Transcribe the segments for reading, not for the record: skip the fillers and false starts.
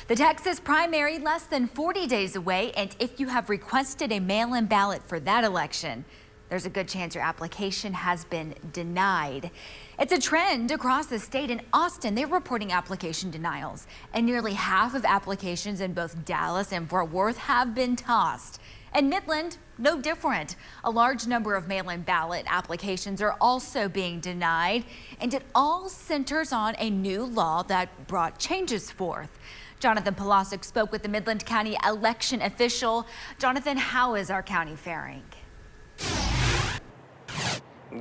The Texas primary less than 40 days away, and if you have requested a mail-in ballot for that election, there's a good chance your application has been denied. It's a trend across the state. In Austin, they're reporting application denials, and nearly half of applications in both Dallas and Fort Worth have been tossed. And Midland, no different. A large number of mail-in ballot applications are also being denied, and it all centers on a new law that brought changes forth. Jonathan Polasic spoke with the Midland County election official. Jonathan, how is our county faring?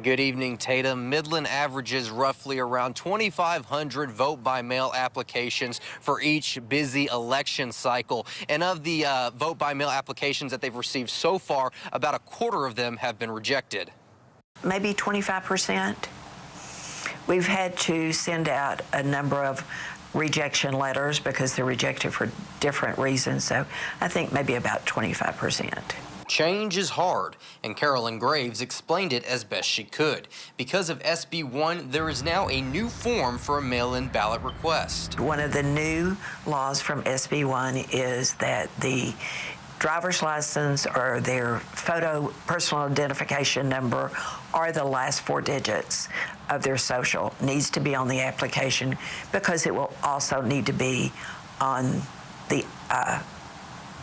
Good evening, Tatum. Midland averages roughly around 2,500 vote-by-mail applications for each busy election cycle. And of the vote-by-mail applications that they've received so far, about a quarter of them have been rejected. Maybe 25%. We've had to send out a number of rejection letters because they're rejected for different reasons. So I think maybe about 25%. Change is hard, and Carolyn Graves explained it as best she could. Because of SB 1, there is now a new form for a mail-in ballot request. One of the new laws from SB 1 is that the driver's license or their personal identification number or the last 4 digits of their social needs to be on the application, because it will also need to be on the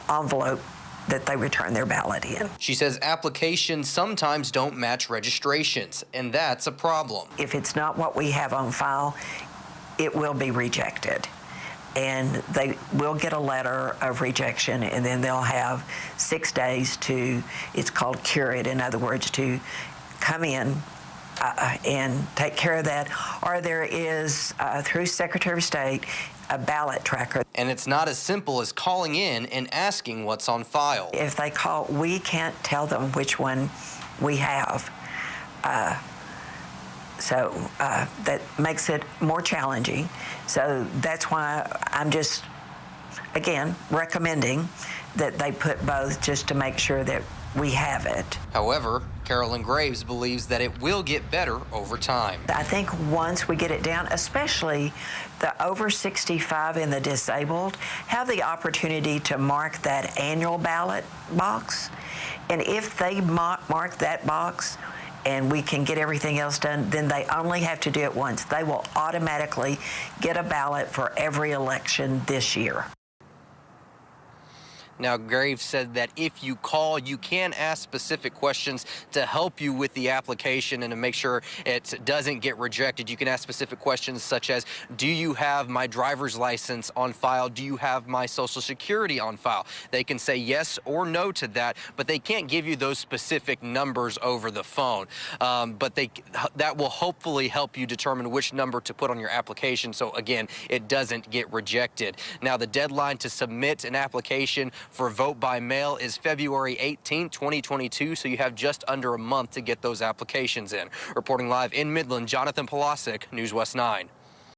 envelope that they return their ballot in. She says applications sometimes don't match registrations, and that's a problem. If it's not what we have on file, it will be rejected. And they will get a letter of rejection, and then they'll have 6 days to, it's called cure it, in other words, to come in and take care of that. Or there is, through Secretary of State, a ballot tracker. And it's not as simple as calling in and asking what's on file. If they call, we can't tell them which one we have. So that makes it more challenging. So that's why I'm just, again, recommending that they put both, just to make sure that we have it. However, Carolyn Graves believes that it will get better over time. I think once we get it down, especially the over 65 and the disabled, have the opportunity to mark that annual ballot box. And if they mark that box and we can get everything else done, then they only have to do it once. They will automatically get a ballot for every election this year. Now, Graves said that if you call, you can ask specific questions to help you with the application and to make sure it doesn't get rejected. You can ask specific questions such as, do you have my driver's license on file? Do you have my Social Security on file? They can say yes or no to that, but they can't give you those specific numbers over the phone. But that will hopefully help you determine which number to put on your application, so again, it doesn't get rejected. Now, the deadline to submit an application for vote by mail is February 18, 2022, so you have just under a month to get those applications in. Reporting live in Midland, Jonathan Polasic, News West 9.